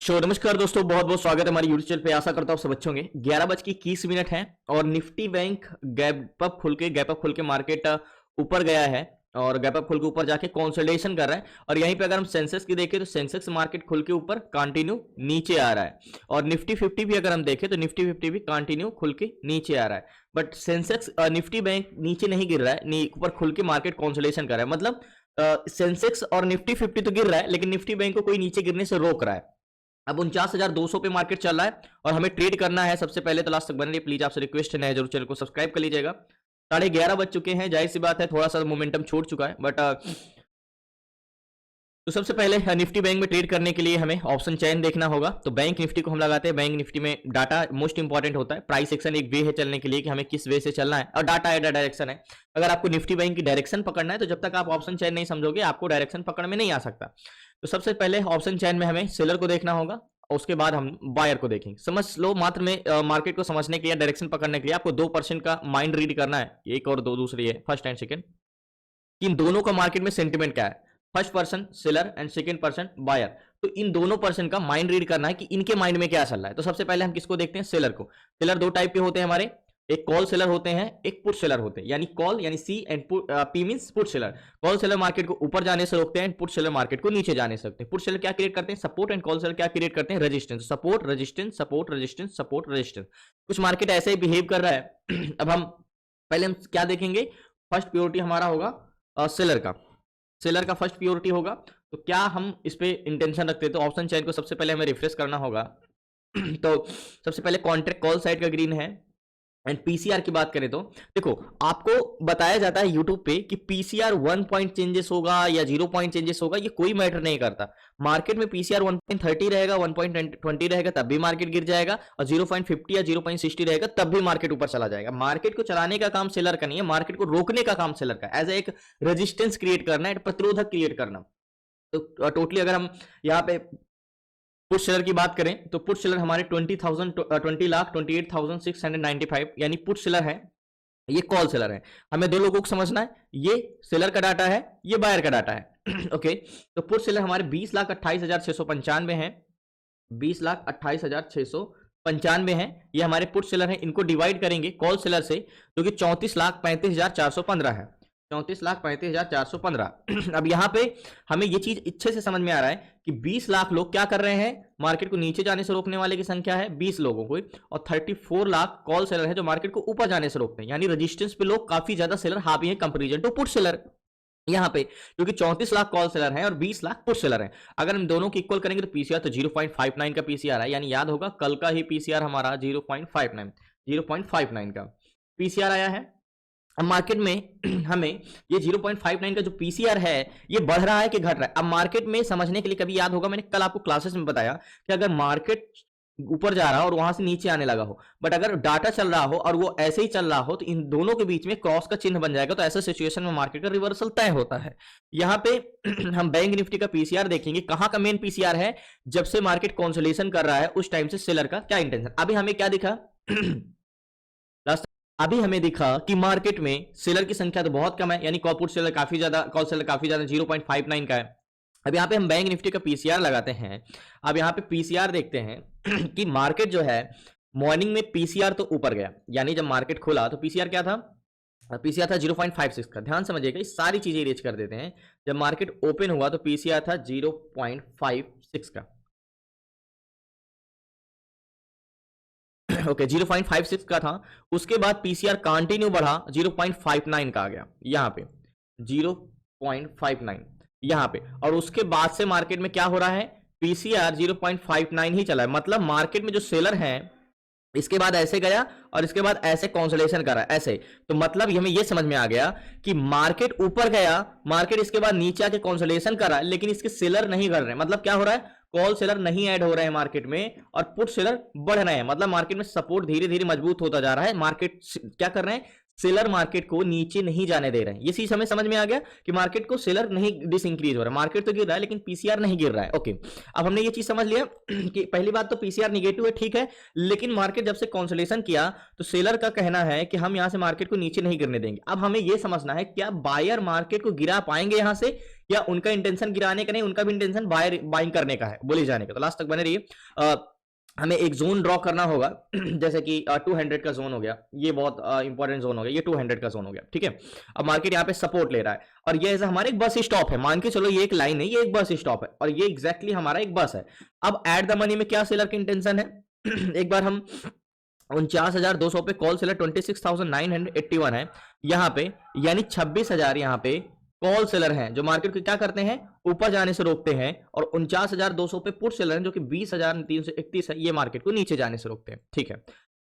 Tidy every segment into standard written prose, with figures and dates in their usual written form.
नमस्कार दोस्तों, बहुत बहुत स्वागत है हमारे यूट्यूब चैनल पे। आशा करता हूँ सब अच्छे होंगे। 11:21 है और निफ्टी बैंक गैप अप खुल के मार्केट ऊपर गया है और गैप अप खुल के ऊपर जाके कंसोलिडेशन कर रहा है। और यहीं पे अगर हम सेंसेक्स की देखें तो सेंसेक्स मार्केट खुल के ऊपर कंटिन्यू नीचे आ रहा है और निफ्टी 50 भी अगर हम देखें तो निफ्टी 50 भी कंटिन्यू खुल के नीचे आ रहा है। बट सेंसेक्स निफ्टी बैंक नीचे नहीं गिर रहा है, ऊपर खुल के मार्केट कंसोलिडेशन कर रहा है। मतलब सेंसेक्स और निफ्टी 50 तो गिर रहा है लेकिन निफ्टी बैंक को कोई नीचे गिरने से रोक रहा है। अब 49,200 पे मार्केट चल रहा है और हमें ट्रेड करना है। सबसे पहले तो लास्ट तक बने रहिए, प्लीज आपसे रिक्वेस्ट है, जरूर चैनल को सब्सक्राइब कर लीजिएगा। 11:30 बज चुके हैं, जाहिर सी बात है थोड़ा सा मोमेंटम छोड़ चुका है बट तो सबसे पहले निफ्टी बैंक में ट्रेड करने के लिए हमें ऑप्शन चेन देखना होगा। तो बैंक निफ्टी को हम लगाते हैं। बैंक निफ्टी में डाटा मोस्ट इंपॉर्टेंट होता है। प्राइस एक्शन एक वे है चलने के लिए कि हमें किस वे से चलना है और डाटा एड डायरेक्शन है। अगर आपको निफ्टी बैंक की डायरेक्शन पकड़ना है तो जब तक आप ऑप्शन चेन नहीं समझोगे आपको डायरेक्शन पकड़ में नहीं आ सकता। तो सबसे पहले ऑप्शन चेन में हमें सेलर को देखना होगा और उसके बाद हम बायर को देखेंगे। समझ लो, मात्र में मार्केट को समझने के लिए, डायरेक्शन पकड़ने के लिए आपको 2% का माइंड रीड करना है। एक और दो दूसरी है, फर्स्ट एंड सेकंड, कि इन दोनों का मार्केट में सेंटिमेंट क्या है। First person seller and second person buyer. तो इन दोनों पर्सन का माइंड रीड करना है कि इनके माइंड में क्या चल रहा है। तो सबसे पहले हम किसको देखते हैं? सेलर को। सेलर दो टाइप के होते हैं हमारे, एक कॉल सेलर होते हैं, एक पुट सेलर होते हैं। यानी कॉल यानी C and P means put seller. Call seller market को ऊपर जाने से रोकते हैं, पुट सेलर मार्केट को नीचे जाने से रोकते हैं। पुट सेलर क्या क्रिएट करते हैं? सपोर्ट। एंड कॉल सेलर क्या क्रिएट करते हैं? Resistance. Support resistance, support resistance, support resistance. कुछ मार्केट ऐसे ही बिहेव कर रहा है। अब हम पहले हम क्या देखेंगे? फर्स्ट प्योरिटी हमारा होगा सेलर का। सेलर का फर्स्ट प्योरिटी होगा। तो क्या हम इस पे इंटेंशन रखते हैं? तो ऑप्शन चेन को सबसे पहले हमें रिफ्रेश करना होगा। तो सबसे पहले कॉन्ट्रैक्ट कॉल साइड का ग्रीन है। एंड पीसीआर की बात करें तो देखो, आपको बताया जाता है यूट्यूब पे कि पीसीआर 1 पॉइंट चेंजेस होगा या 0 पॉइंट चेंजेस होगा, ये कोई मैटर नहीं करता। मार्केट में पीसीआर 1.30 रहेगा, 1.20 रहेगा तब भी मार्केट गिर जाएगा, और 0.50 या 0.60 रहेगा तब भी मार्केट ऊपर चला जाएगा। मार्केट को चलाने का काम सेलर का नहीं है, मार्केट को रोकने का काम सेलर का। एज एक रेजिस्टेंस क्रिएट करना है, प्रतिरोधक क्रिएट करना। तो टोटली अगर हम यहाँ पे पुट सेलर की बात करें तो पुट सेलर हमारे 20,28,695 यानी पुट सेलर है, ये कॉल सेलर है। हमें दो लोगों को समझना है, ये सेलर का डाटा है, ये बायर का डाटा है। ओके, तो पुट सेलर हमारे 20,28,695 है, 20,28,695 है, ये हमारे पुट सेलर है। इनको डिवाइड करेंगे कॉल सेलर से जो कि 34,35,415 है, 34,35,415। अब यहां पे हमें ये चीज अच्छे से समझ में आ रहा है कि 20 लाख लोग क्या कर रहे हैं? मार्केट को नीचे जाने से रोकने वाले की संख्या है 20 लोगों को, और 34 लाख कॉल सेलर है जो मार्केट को ऊपर जाने से रोकते हैं। यानी रेजिस्टेंस पे लोग काफी ज्यादा सेलर हावी है कंपेरिजन टू पुट सेलर यहां पे, क्योंकि 34 लाख कॉल सेलर हैं और 20 लाख पुट सेलर हैं। अगर हम दोनों की इक्वल करेंगे तो पीसीआर तो 0.59 का पीसीआर है। यानी याद होगा कल का ही पीसीआर हमारा 0.59 का पीसीआर आया है। अब मार्केट में हमें ये 0.59 का जो पीसीआर है ये बढ़ रहा है कि घट रहा है? अब मार्केट में समझने के लिए, कभी याद होगा मैंने कल आपको क्लासेस में बताया कि अगर मार्केट ऊपर जा रहा हो और वहां से नीचे आने लगा हो, बट अगर डाटा चल रहा हो और वो ऐसे ही चल रहा हो, तो इन दोनों के बीच में क्रॉस का चिन्ह बन जाएगा। तो ऐसे सिचुएशन में मार्केट का रिवर्सल तय होता है। यहाँ पे हम बैंक निफ्टी का पीसीआर देखेंगे। कहां का मेन पीसीआर है? जब से मार्केट कंसोलिडेशन कर रहा है उस टाइम से सेलर का क्या इंटेंशन। अभी हमें क्या दिखा? अभी हमें दिखा कि मार्केट में सेलर की संख्या तो बहुत कम है, यानी कॉल सेलर काफी ज्यादा, कॉल सेलर काफी ज्यादा 0.59 का है। अब यहाँ पे हम बैंक निफ्टी का पीसीआर लगाते हैं। अब यहाँ पे पीसीआर देखते हैं कि मार्केट जो है मॉर्निंग में पीसीआर तो ऊपर गया, यानी जब मार्केट खुला तो पीसीआर क्या था? पीसीआर था 0.56 का। ध्यान समझिएगा, ये सारी चीजें इरेज कर देते हैं। जब मार्केट ओपन हुआ तो पीसीआर था 0.56 का। ओके, 0.56 का था। उसके बाद पीसीआर कंटिन्यू बढ़ा, 0.59 का आ गया यहां पे, 0.59 यहां पे। और उसके बाद से मार्केट में क्या हो रहा है? पीसीआर 0.59 ही चला है। मतलब मार्केट में जो सेलर हैं इसके बाद ऐसे गया और इसके बाद ऐसे कंसोलिडेशन करा ऐसे। तो मतलब हमें यह समझ में आ गया कि मार्केट ऊपर गया, मार्केट इसके बाद नीचे आके कंसोलिडेशन करा, लेकिन इसके सेलर नहीं कर रहे। मतलब क्या हो रहा है? कॉल सेलर नहीं ऐड हो रहे हैं मार्केट में और पुट सेलर बढ़ रहे हैं। मतलब मार्केट में सपोर्ट धीरे धीरे मजबूत होता जा रहा है। मार्केट क्या कर रहे हैं? सेलर मार्केट को नीचे नहीं जाने दे रहे हैं। ये चीज हमें समझ में आ गया कि मार्केट को सेलर नहीं डिस इंक्रीज हो रहा है, मार्केट तो गिर रहा है लेकिन पीसीआर नहीं गिर रहा है। ओके, अब हमने ये चीज समझ लिया कि पहली बात तो पीसीआर निगेटिव है, ठीक है, लेकिन मार्केट जब से कंसोलिडेशन किया तो सेलर का कहना है कि हम यहां से मार्केट को नीचे नहीं गिरने देंगे। अब हमें यह समझना है क्या बायर मार्केट को गिरा पाएंगे यहां से, या उनका इंटेंशन गिराने का नहीं, उनका भी इंटेंशन बायर बाइंग करने का है, बोले जाने का। तो लास्ट तक बने रहिए। हमें एक जोन ड्रॉ करना होगा जैसे कि 200 का जोन हो गया, ये बहुत इंपॉर्टेंट जोन हो गया, ये 200 का जोन हो गया, ठीक है। अब मार्केट यहाँ पे सपोर्ट ले रहा है और ये ऐसा हमारा एक बस स्टॉप है, मान के चलो ये एक लाइन है, ये एक बस स्टॉप है और ये एग्जैक्टली हमारा एक बस है। अब एट द मनी में क्या सेलर की इंटेंशन है एक बार हम 49,200 पे कॉल सेलर 26,981 है यहाँ पे, यानी 26,000 यहाँ पे कॉल सेलर हैं जो मार्केट को क्या करते हैं, ऊपर जाने से रोकते हैं, और 49,200 पे पुट सेलर हैं जो कि 20,331 है, ये मार्केट को नीचे जाने से रोकते हैं, ठीक है।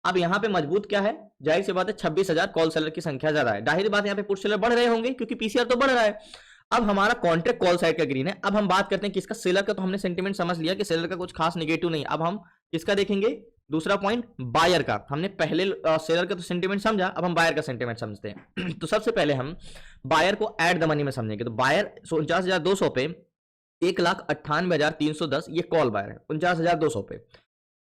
अब यहाँ पे मजबूत क्या है, जाहिर सी बात है 26,000 कॉल सेलर की संख्या ज्यादा है, जाहिर बात है यहाँ पे पुट सेलर बढ़ रहे होंगे क्योंकि पीसीआर तो बढ़ रहा है। अब हमारा कॉन्ट्रैक्ट कॉल साइड का ग्रीन है। अब हम बात करते हैं किसका, सेलर का। तो हमने सेंटीमेंट समझ लिया कि सेलर का कुछ खास नेगेटिव नहीं। अब हम किसका देखेंगे, दूसरा पॉइंट बायर का। हमने पहले सेलर का तो सेंटीमेंट समझा, अब हम बायर का सेंटीमेंट समझते हैं तो सबसे पहले हम बायर को एट द मनी में समझेंगे। तो बायर 49,200 पे 1,98,310 ये कॉल बायर है। 49,200 पे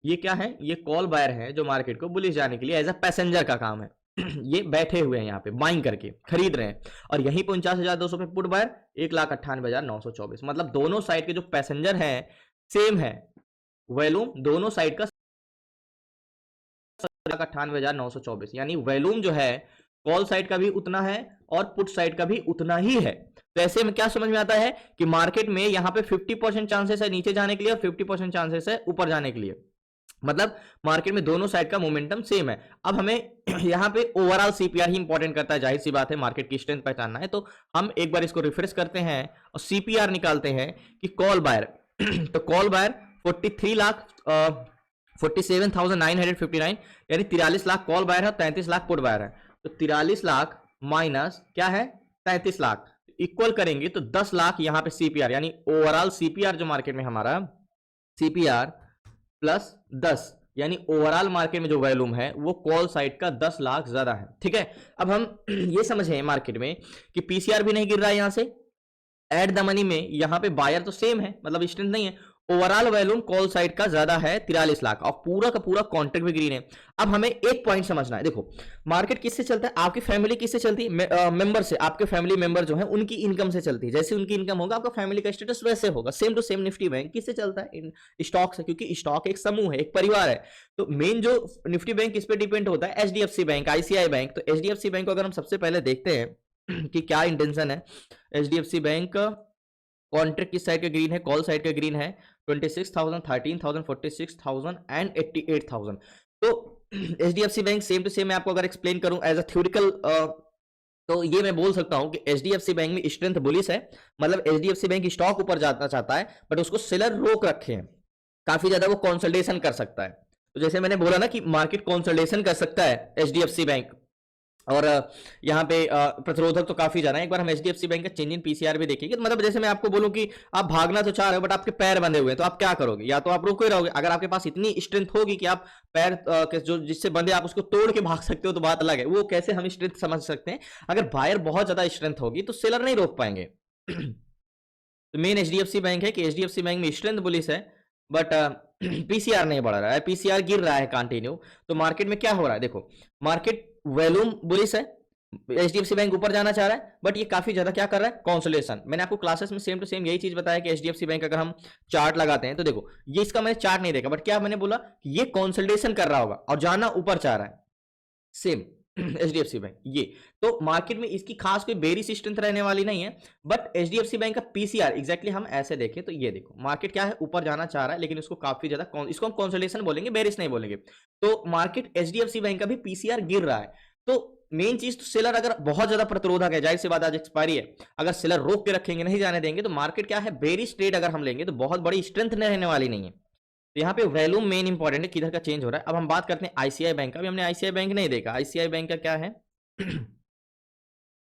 ये क्या है, ये कॉल बायर है जो मार्केट को बुलिश जाने के लिए एज अ पैसेंजर का काम है ये बैठे हुए हैं यहाँ पे बाइंग करके खरीद रहे हैं, और यहीं पे 49,200 पे पुट बायर 1,98,924। मतलब दोनों साइड के जो पैसेंजर हैं सेम है, वॉल्यूम दोनों साइड का 98,924, यानी वॉल्यूम जो है कॉल साइड का भी उतना है और पुट साइड का भी उतना ही है। तो ऐसे में क्या समझ में आता है कि मार्केट में यहाँ पे 50% चांसेस है नीचे जाने के लिए और 50% चांसेस है ऊपर जाने के लिए, मतलब मार्केट में दोनों साइड का मोमेंटम सेम है। अब हमें यहाँ पे ओवरऑल सीपीआर ही इंपॉर्टेंट करता है, जाहिर सी बात है मार्केट की स्ट्रेंथ पहचानना है। तो हम एक बार इसको रिफ्रेश करते हैं और सीपीआर निकालते हैं कि कॉल बायर तो कॉल बायर 47,959 यानी 43 लाख कॉल बायर है, 33 लाख पुट बायर है। तो 43 लाख माइनस क्या है 33 लाख इक्वल करेंगे तो 10 लाख यहाँ पे सीपीआर, यानी ओवरऑल सीपीआर जो मार्केट में हमारा सीपीआर प्लस 10, यानी ओवरऑल मार्केट में जो वॉल्यूम है वो कॉल साइड का 10 लाख ज्यादा है, ठीक है। अब हम ये समझे मार्केट में कि पीसीआर भी नहीं गिर रहा है यहां से, एट द मनी में यहां पे बायर तो सेम है, मतलब स्ट्रेंथ नहीं है, ओवरऑल वॉल्यूम कॉल साइड का ज्यादा है 43 लाख और पूरा का पूरा कॉन्ट्रैक्ट भी ग्रीन है। अब हमें एक पॉइंट समझना है, देखो मार्केट किससे चलता है, आपकी फैमिली किससे चलती है, मेंबर से। आपके फैमिली मेंबर जो है उनकी इनकम से चलती है, जैसे उनकी इनकम होगा आपका फैमिली का स्टेटस वैसे होगा। Same to same Nifty bank किससे चलता है, इन स्टॉक से, क्योंकि स्टॉक एक समूह है, एक परिवार है। तो मेन जो निफ्टी बैंक किस पे डिपेंड होता है, एचडीएफसी बैंक, आईसीआई बैंक। तो एचडीएफसी बैंक को अगर हम सबसे पहले देखते हैं कि क्या इंटेंशन है, एचडीएफसी बैंक कॉन्ट्रैक्ट किस साइड का ग्रीन है, कॉल साइड का ग्रीन है 26,000, 13,000, 46,000 एंड 88,000। तो HDFC bank same to same मैं आपको अगर एक्सप्लेन करूं एज अ थ्योरिटिकल, तो ये मैं बोल सकता हूं कि एचडीएफसी बैंक में स्ट्रेंथ बुलिश है, मतलब एचडीएफसी बैंक स्टॉक ऊपर जाना चाहता है बट उसको सेलर रोक रखे हैं, काफी ज्यादा वो कंसोलिडेशन कर सकता है। तो जैसे मैंने बोला ना कि मार्केट कंसोलिडेशन कर सकता है एचडीएफसी बैंक, और यहाँ पे प्रतिरोधक तो काफी ज्यादा है। एक बार हम एचडीएफसी बैंक का चेंज इन पीसीआर भी देखेंगे। तो मतलब जैसे मैं आपको बोलूं कि आप भागना तो चाह रहे हो बट आपके पैर बंधे हुए हैं, तो आप क्या करोगे, या तो आप रुके रहोगे। अगर आपके पास इतनी स्ट्रेंथ होगी कि आप पैर जो जिससे बंधे आप उसको तोड़ के भाग सकते हो तो बात अलग है, वो कैसे हम स्ट्रेंथ समझ सकते हैं। अगर बायर बहुत ज्यादा स्ट्रेंथ होगी तो सेलर नहीं रोक पाएंगे। तो मेन एचडीएफसी बैंक है कि एचडीएफसी बैंक में स्ट्रेंथ बुलिश है बट पीसीआर नहीं बढ़ रहा है, पीसीआर गिर रहा है कंटिन्यू। तो मार्केट में क्या हो रहा है, देखो मार्केट वॉल्यूम बुलिश है, एचडीएफसी बैंक ऊपर जाना चाह रहा है बट ये काफी ज्यादा क्या कर रहा है, कंसोलिडेशन। मैंने आपको क्लासेस में सेम टू सेम यही चीज बताया कि एचडीएफसी बैंक अगर हम चार्ट लगाते हैं तो देखो ये इसका मैंने चार्ट नहीं देखा बट क्या मैंने बोला कि ये कंसोलिडेशन कर रहा होगा और जाना ऊपर चाह रहा है, सेम एचडीएफसी बैंक ये। तो मार्केट में इसकी खास कोई बेरिश स्ट्रेंथ रहने वाली नहीं है, बट एचडीएफसी बैंक का पीसीआर एग्जैक्टली हम ऐसे देखें तो ये देखो मार्केट क्या है, ऊपर जाना चाह रहा है लेकिन उसको काफी ज्यादा, इसको हम कंसोलिडेशन बोलेंगे, बेरिश नहीं बोलेंगे। तो मार्केट एचडीएफसी बैंक का भी पीसीआर गिर रहा है। तो मेन चीज तो सेलर अगर बहुत ज्यादा प्रतिरोधक है, जाहिर सी बात आज एक्सपायरी है, अगर सेलर रोक के रखेंगे नहीं जाने देंगे तो मार्केट क्या है, बेरिश ट्रेड अगर हम लेंगे तो बहुत बड़ी स्ट्रेंथ रहने वाली नहीं है। तो यहाँ पे वैल्यूम मेन इंपॉर्टेंट है, किधर का चेंज हो रहा है। अब हम बात करते हैं आईसीआई बैंक का, भी हमने आईसीआई बैंक नहीं देखा। आईसीआई बैंक का क्या है,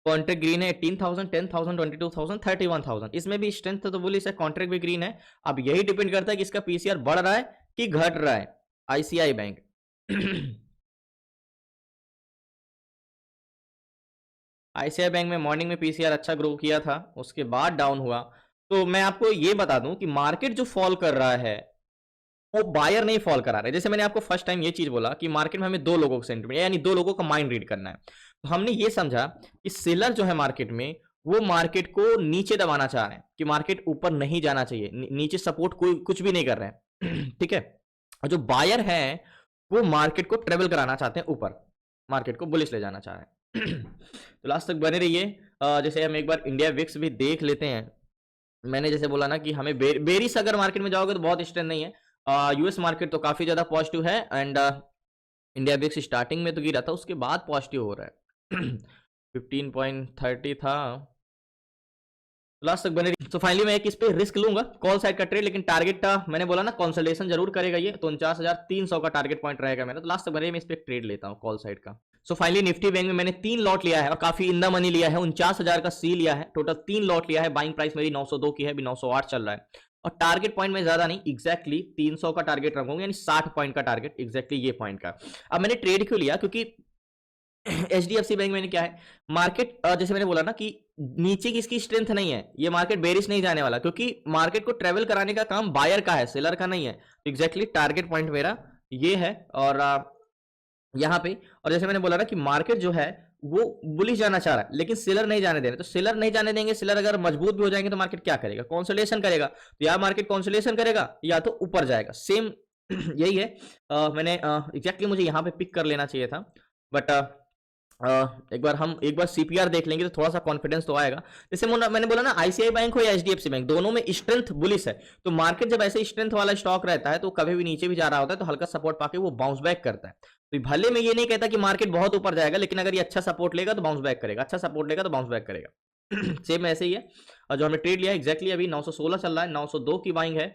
कॉन्ट्रैक्ट ग्रीन है 18,000, 10,000, 22,000, 31,000, इसमें भी स्ट्रेंथ तो बोली सर कॉन्ट्रैक्ट भी ग्रीन है। अब यही डिपेंड करता है कि इसका पीसीआर बढ़ रहा है कि घट रहा है, आईसीआई बैंक आईसीआई बैंक में मॉर्निंग में पीसीआर अच्छा ग्रो किया था, उसके बाद डाउन हुआ। तो मैं आपको ये बता दूं कि मार्केट जो फॉल कर रहा है वो बायर नहीं फॉल करा रहे। जैसे मैंने आपको फर्स्ट टाइम ये चीज बोला कि मार्केट में हमें दो लोगों का सेंटिमेंट यानी दो लोगों का माइंड रीड करना है। तो हमने ये समझा कि सेलर जो है मार्केट में वो मार्केट को नीचे दबाना चाह रहे हैं कि मार्केट ऊपर नहीं जाना चाहिए, नीचे सपोर्ट कोई कुछ भी नहीं कर रहे हैं ठीक है। और जो बायर है वो मार्केट को ट्रेवल कराना चाहते हैं ऊपर, मार्केट को बुलिश ले जाना चाह रहे हैं तो लास्ट तक बने रहिए। जैसे हम एक बार इंडिया विक्स भी देख लेते हैं। मैंने जैसे बोला ना कि हमें बेरिस अगर मार्केट में जाओगे तो बहुत स्ट्रेंथ नहीं है। यूएस मार्केट तो काफी ज्यादा पॉजिटिव है एंड इंडिया विक्स स्टार्टिंग में तो गिरा था, उसके बाद पॉजिटिव हो रहा है 15.30 था, लास्ट तक बने रही। तो फाइनली मैं एक इस पे रिस्क लूंगा कॉल साइड का ट्रेड, लेकिन टारगेट मैंने बोला ना कंसोलिडेशन जरूर करेगा ये, तो 49,300 का टारगेट पॉइंट रहेगा मेरा। तो लास्ट तक बने मैं इस पे ट्रेड लेता हूँ कॉल साइड का। सो फाइनली निफ्टी बैंक में मैंने 3 लॉट लिया है और काफी इन द मनी लिया है, 49,000 का सी लिया है, टोटल 3 लॉट लिया है। बाइंग प्राइस मेरी 902 की है, अभी 908 चल रहा है और टारगेट पॉइंट में ज्यादा नहीं, एग्जैक्टली 300 का टारगेट रखूंगा, यानी 60 पॉइंट का टारगेट, एग्जैक्टली ये पॉइंट का। अब मैंने ट्रेड क्यों लिया, क्योंकि एचडीएफसी बैंक में क्या है मार्केट जैसे मैंने बोला ना कि नीचे की इसकी स्ट्रेंथ नहीं है, ये मार्केट बेरिश नहीं जाने वाला, क्योंकि मार्केट को ट्रेवल कराने का काम बायर का है, सेलर का नहीं है। तो एग्जैक्टली टारगेट पॉइंट मेरा ये है और यहाँ पे, और जैसे मैंने बोला ना कि मार्केट जो है वो बुलिश जाना चाह रहा है लेकिन सेलर नहीं जाने दे रहे, तो सेलर नहीं जाने देंगे, सेलर अगर मजबूत भी हो जाएंगे तो मार्केट क्या करेगा, कंसोलिडेशन करेगा। तो या मार्केट कंसोलिडेशन करेगा या तो ऊपर जाएगा, सेम यही है। मैंने एग्जैक्टली मुझे यहाँ पे पिक कर लेना चाहिए था, बट एक बार सीपीआर देख लेंगे तो थोड़ा सा कॉन्फिडेंस तो आएगा। जैसे मैंने बोला ना आईसीआई बैंक हो या एचडीएफसी बैंक, दोनों में स्ट्रेंथ बुलिश है। तो मार्केट जब ऐसे स्ट्रेंथ वाला स्टॉक रहता है तो कभी भी नीचे भी जा रहा होता है तो हल्का सपोर्ट पाके वो बाउंस बैक करता है। तो भले मैं ये नहीं कहता कि मार्केट बहुत ऊपर जाएगा, लेकिन अगर ये अच्छा सपोर्ट लेगा तो बाउंस बैक करेगा, अच्छा सपोर्ट लेगा तो बाउंस बैक करेगा सेम ऐसे ही है। और जो हमने ट्रेड लिया एग्जैक्टली अभी 916 चल रहा है, 902 की बाइंग है।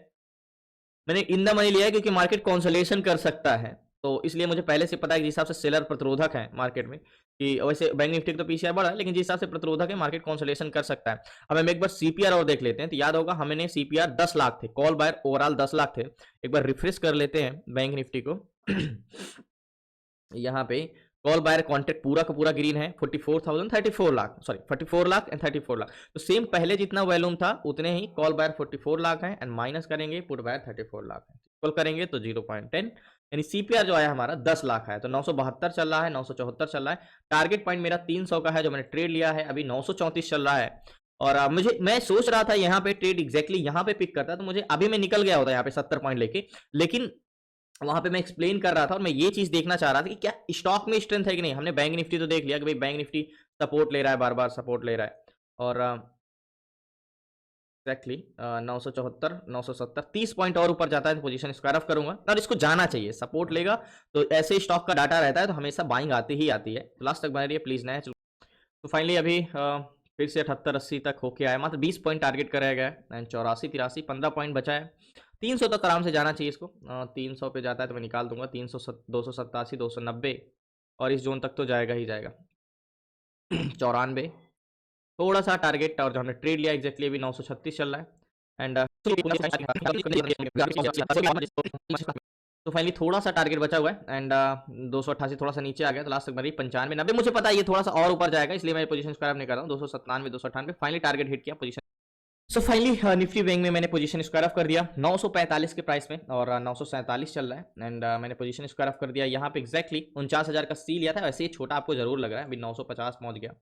मैंने इन द मनी लिया है क्योंकि मार्केट कॉन्सोलेशन कर सकता है, तो इसलिए मुझे पहले से पता है कि जिस हिसाब से सेलर प्रतिरोधक है मार्केट में, कि वैसे बैंक निफ्टी तो पीसीआर बढ़ा है लेकिन जिस हिसाब से प्रतिरोधक है मार्केट कॉन्सोलेशन कर सकता है। अब हम एक बार सीपीआर और देख लेते हैं। तो याद होगा हमने सीपीआर 10 लाख थे, कॉल बायर ओवरऑल 10 लाख थे। एक बार रिफ्रेश कर लेते हैं बैंक निफ्टी को यहाँ पे कॉल बायर कॉन्ट्रैक्ट पूरा का पूरा ग्रीन है, 34 लाख सॉरी 44 लाख एंड 34 लाख। तो सेम पहले जितना वॉल्यूम था उतने ही कॉल बायर 44 लाख है एंड माइनस करेंगे पुट बायर 34 लाख है, इक्वल करेंगे तो 0.10, यानी सीपीआर जो आया हमारा 10 लाख है। तो 972 चल रहा है, 974 चल रहा है। टारगेट पॉइंट मेरा 300 का है जो मैंने ट्रेड लिया है, अभी 934 चल रहा है। और मैं सोच रहा था यहाँ पे ट्रेड एग्जैक्टली यहाँ पे पिक करता, तो मुझे अभी मैं निकल गया होता यहाँ पे 70 पॉइंट लेके, लेकिन वहां पे मैं एक्सप्लेन कर रहा था और मैं ये चीज देखना चाह रहा था कि क्या स्टॉक में स्ट्रेंथ है कि नहीं। हमने बैंक निफ्टी तो देख लिया कि भाई बैंक निफ्टी सपोर्ट ले रहा है, बार बार सपोर्ट ले रहा है। और एग्जैक्टली 974 970 30 पॉइंट और ऊपर जाता है तो पोजीशन स्क्वायर ऑफ करूंगा। और इसको जाना चाहिए, सपोर्ट लेगा तो ऐसे स्टॉक का डाटा रहता है तो हमेशा बाइंग आती ही आती है। तो लास्ट तक बने रहिए प्लीज नया। तो फाइनली अभी फिर से 78-80 तक होके आया, मात्र 20 पॉइंट टारगेट कराया गया है एंड 84-83 15 पॉइंट बचा है। 300 तक आराम से जाना चाहिए इसको। 300 पे जाता है तो मैं निकाल दूंगा 300 287 290 और इस जोन तक तो जाएगा ही जाएगा 94 थोड़ा सा टारगेट। और जो हमने ट्रेड लिया एग्जैक्टली अभी 936 चल रहा है एंड तो फाइनली थोड़ा सा टारगेट बचा हुआ है एंड 288 थोड़ा सा नीचे आ गया। तो लास्ट तक मेरी 95 90, मुझे पता है ये थोड़ा सा और ऊपर जाएगा इसलिए मैं पोजीशन स्क्वायर नहीं कर रहा हूँ। 297 298 फाइनली टारगेट हिट किया position. So finally Nifty bank में मैंने पोजीशन स्क्वायर ऑफ कर दिया 945 के प्राइस में और 947 चल रहा है एंड मैंने पोजीशन स्क्वायर ऑफ कर दिया यहाँ पे एग्जैक्टली 49,000 का सी लिया था। वैसे ही छोटा आपको जरूर लग रहा है, अभी 950 पहुंच गया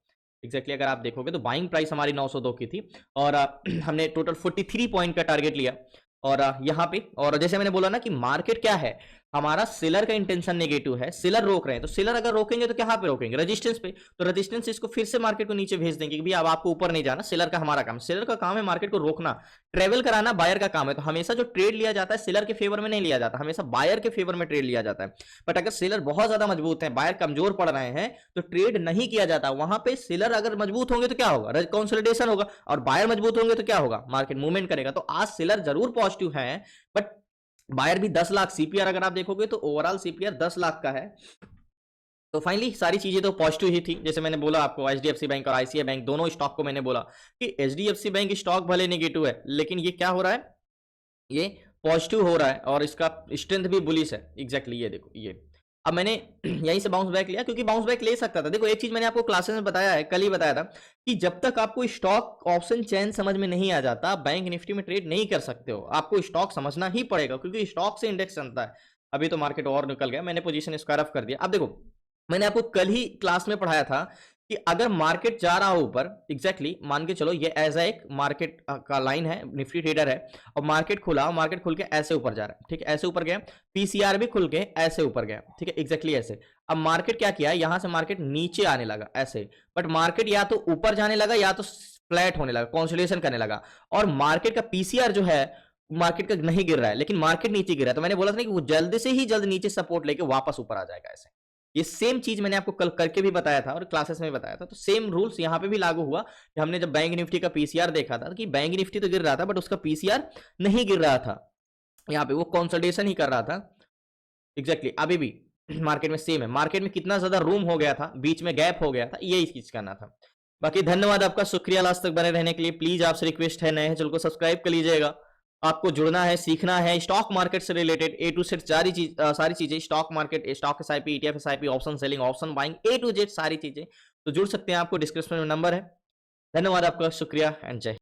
एग्जैक्टली। अगर आप देखोगे तो बाइंग प्राइस हमारी 902 की थी और हमने टोटल 43 पॉइंट का टारगेट लिया। और यहाँ पे, और जैसे मैंने बोला ना कि मार्केट क्या है, हमारा सेलर का इंटेंशन नेगेटिव है, सेलर रोक रहे हैं। तो सेलर अगर रोकेंगे तो कहाँ पे रोकेंगे, रेजिस्टेंस पे। तो रेजिस्टेंस इसको फिर से मार्केट को नीचे भेज देंगे कि भाई अब आपको ऊपर नहीं जाना। सेलर का हमारा काम, सेलर का काम है मार्केट को रोकना, ट्रेवल कराना बायर का काम है। तो हमेशा जो ट्रेड लिया जाता है सेलर के फेवर में नहीं लिया जाता, हमेशा बायर के फेवर में ट्रेड लिया जाता है। बट अगर सेलर बहुत ज्यादा मजबूत है, बायर कमजोर पड़ रहे हैं तो ट्रेड नहीं किया जाता। वहां पे सेलर अगर मजबूत होंगे तो क्या होगा, कंसोलिडेशन होगा, और बायर मजबूत होंगे तो क्या होगा, मार्केट मूवमेंट करेगा। तो आज सेलर जरूर पॉजिटिव है बट बायर भी 10 लाख, सीपीआर अगर आप देखोगे तो ओवरऑल सीपीआर 10 लाख का है। तो फाइनली सारी चीजें तो पॉजिटिव ही थी। जैसे मैंने बोला आपको एचडीएफसी बैंक और आईसीआई बैंक दोनों स्टॉक को मैंने बोला कि एचडीएफसी बैंक स्टॉक भले नेगेटिव है लेकिन ये क्या हो रहा है, ये पॉजिटिव हो रहा है और इसका स्ट्रेंथ भी बुलिश है। एग्जैक्टली ये देखो, ये अब मैंने यहीं से बाउंस बैक लिया क्योंकि बाउंस बैक ले सकता था। देखो एक चीज मैंने आपको क्लासेस में बताया है, कल ही बताया था कि जब तक आपको स्टॉक ऑप्शन चेन समझ में नहीं आ जाता, बैंक निफ्टी में ट्रेड नहीं कर सकते हो। आपको स्टॉक समझना ही पड़ेगा क्योंकि स्टॉक से इंडेक्स बनता है। अभी तो मार्केट और निकल गया, मैंने पोजीशन स्क्वायर ऑफ कर दिया। अब देखो मैंने आपको कल ही क्लास में पढ़ाया था कि अगर मार्केट जा रहा हो ऊपर, एग्जैक्टली मान के चलो ये एज एक मार्केट का लाइन है, निफ्टी ट्रेडर है और मार्केट खुला, मार्केट खुल के ऐसे ऊपर जा रहा है, ठीक है, ऐसे ऊपर गया, पीसीआर भी खुल के ऐसे ऊपर गया, ठीक है, एग्जैक्टली ऐसे। अब मार्केट क्या किया, यहां से मार्केट नीचे आने लगा ऐसे, बट मार्केट या तो ऊपर जाने लगा या तो फ्लैट होने लगा, कंसोलिडेशन करने लगा। और मार्केट का पीसीआर जो है मार्केट का नहीं गिर रहा है, लेकिन मार्केट नीचे गिर रहा है। तो मैंने बोला था ना कि वो जल्द से ही जल्द नीचे सपोर्ट लेके वापस ऊपर आ जाएगा ऐसे। ये सेम चीज मैंने आपको कल करके भी बताया था और क्लासेस में बताया था। तो सेम रूल्स यहाँ पे भी लागू हुआ कि हमने जब बैंक निफ्टी का पीसीआर देखा था कि बैंक निफ्टी तो गिर रहा था बट उसका पीसीआर नहीं गिर रहा था, यहाँ पे वो कंसोलिडेशन ही कर रहा था। एग्जैक्टली अभी भी मार्केट में सेम है, मार्केट में कितना ज्यादा रूम हो गया था, बीच में गैप हो गया था, यही चीज करना था। बाकी धन्यवाद आपका, शुक्रिया लास्ट तक बने रहने के लिए। प्लीज आपसे रिक्वेस्ट है, नए हैं चैनल को सब्सक्राइब कर लीजिएगा। आपको जुड़ना है, सीखना है स्टॉक मार्केट से रिलेटेड ए टू जेड सारी चीजें, stock market, stock SIP, ETF SIP, option selling, option buying, A to Z सारी चीजें, तो जुड़ सकते हैं। आपको डिस्क्रिप्शन में नंबर है। धन्यवाद आपका, शुक्रिया एंड जय।